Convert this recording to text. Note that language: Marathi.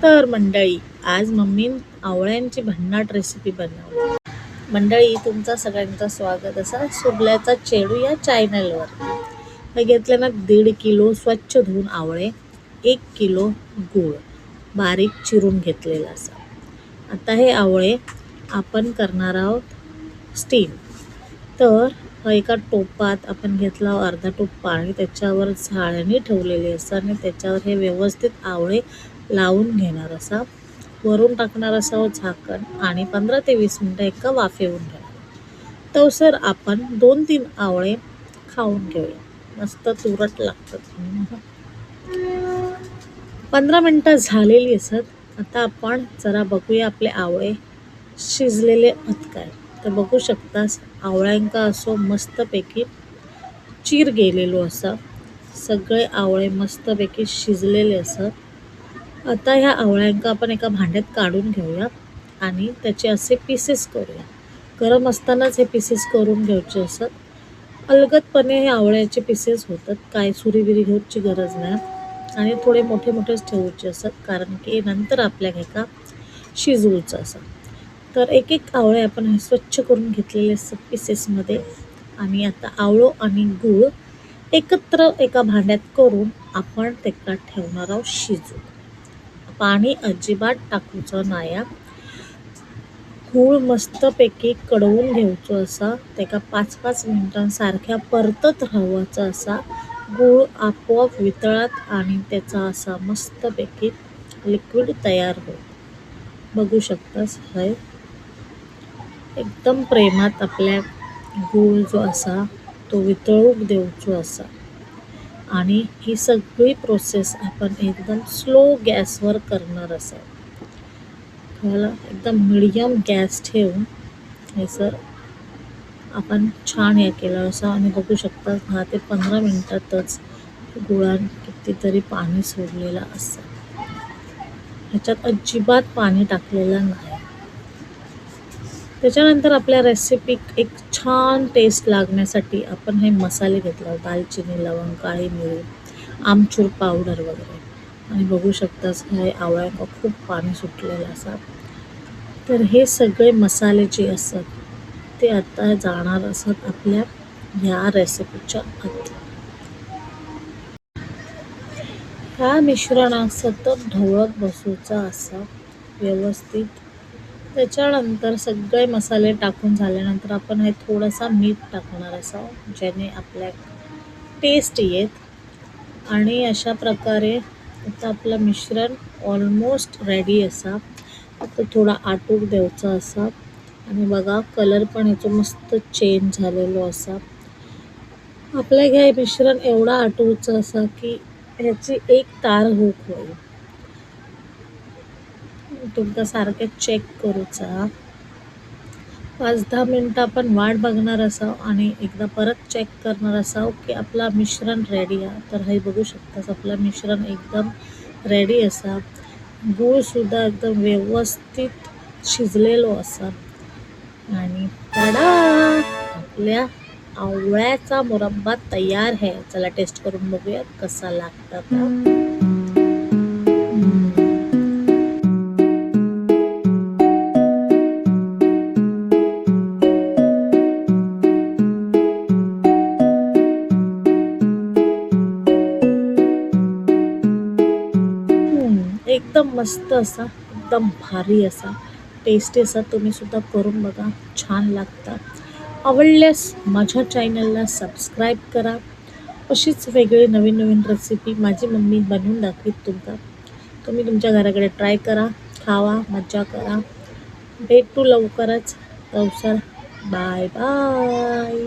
तर मंडळी, आज मम्मी आवळ्यांची भन्नाट रेसिपी बनवली. मंडळी, तुमचं सगळ्यांचं स्वागत असा सुरल्याचा चेडू या चॅनलवर. हे घेतले ना 1.5 किलो स्वच्छ धुवून आवळे, 1 किलो गूळ बारीक चिरून घेतलेला असा. आता हे आवळे आपण करणार आहोत स्टीम. तर एका टोपात आपण घेतला अर्धा टोप पाणी, त्याच्यावर झाळणी ठेवलेली असं आणि त्याच्यावर हे व्यवस्थित आवळे लावून घेणार असा. वरून टाकणार असावं झाकण आणि 15 ते 20 मिनटं एका वाफेवून घेणार. तो सर आपण 2-3 आवळे खाऊन घेऊया, मस्त तुरट लागतात. 15 मिनटं झालेली असत. आता आपण जरा बघूया आपले आवळे शिजलेले आहेत काय. तर बघू शकतास आवळ्यांका असो मस्तपैकी चीर गेलेलो असा. सगळे आवळे मस्तपैकी शिजलेले असत. आता ह्या आवळ्यांका आपण एका भांड्यात काढून घेऊया आणि त्याचे असे पीसेस करूया. गरम असतानाच हे पीसेस करून घ्यायचे असत. अलगदपणे हे आवळ्याचे पीसेस होतात, काय सुरीबिरी घ्यायची गरज नाही. आणि थोडे मोठे मोठेच ठेवायचे असत, कारण की नंतर आपल्या का शिजवूचं असं. तर एक एक आवळे आपण स्वच्छ करून घेतलेले असतात पीसेसमध्ये. आणि आता आवळं आणि गूळ एकत्र एका भांड्यात करून आपण त्याला ठेवणार आहोत शिजू. पाणी अजिबात टाकूचं नाही. गूळ मस्तपैकी कडवून घ्यायचं असा. त्याला 5-5 मिनिटांसारख्या परतत राहायचा असा. गूळ आपोआप वितळत आणि त्याचा असा मस्तपैकी लिक्विड तयार होईल. बघू शकतास हे एकदम प्रेमात आपल्या गूळ जो असा तो वितळूक देऊचो असा. आणि ही सगळी प्रोसेस आपण एकदम स्लो गॅसवर करणार असा. ह्याला एकदम मिडियम गॅस ठेवून हे सर आपण छान हे केलं असं. आणि बघू शकता 10 ते 15 मिनिटातच गुळात कितीतरी पाणी सोडलेलं असं. ह्याच्यात अजिबात पाणी टाकलेलं नाही. त्याच्यानंतर आपल्या रेसिपी एक छान टेस्ट लागण्यासाठी आपण हे मसाले घेतला, दालचिनी, लवंग, काळी मिरी, आमचूर पावडर वगैरे. आणि बघू शकताच हे आवळ्यांना खूप पाणी सुटलेलं असतात. तर हे सगळे मसाले जे असतात ते आता जाणार असत आपल्या ह्या रेसिपीच्या आत. ह्या मिश्रणात सतत ढवळत बसूचा असा व्यवस्थित. त्याच्यानंतर सगळे मसाले टाकून झाल्यानंतर आपण हे थोडासा मीठ टाकणार असा, ज्याने आपल्या टेस्ट येत. आणि अशा प्रकारे आता आपलं मिश्रण ऑलमोस्ट रेडी असा. आता थोडा आटूक द्यायचा असा. आणि बघा कलर पण ह्याचं मस्त चेंज झालेलो असा. आपल्या हे मिश्रण एवढा आटूचं असा की ह्याची एक तार होक होईल. तुमका सारखे चेक करूचा. 5-10 मिनटं आपण वाट बघणार असाव आणि एकदा परत चेक करणार असाव की आपला मिश्रण रेडी आहे. तर हे बघू शकतास आपलं मिश्रण एकदम रेडी असा. गूळ सुद्धा एकदम व्यवस्थित शिजलेलो असा. आणि तडा, आपल्या आवळ्याचा मुरब्बा तयार आहे. चला टेस्ट करून बघूया कसा लागतात. एकदम मस्त असा, एकदम भारी असा, टेस्टी असा. तुम्ही सुद्धा करून बघा, छान लागतात. आवडल्यास माझ्या चॅनलला सबस्क्राईब करा. अशीच वेगळी नवीन नवीन रेसिपी माझी मम्मी बनवून दाखवीत तुम्ही तुमच्या घराकडे ट्राय करा, खावा, मज्जा करा. भेटू लवकरच. Bye bye.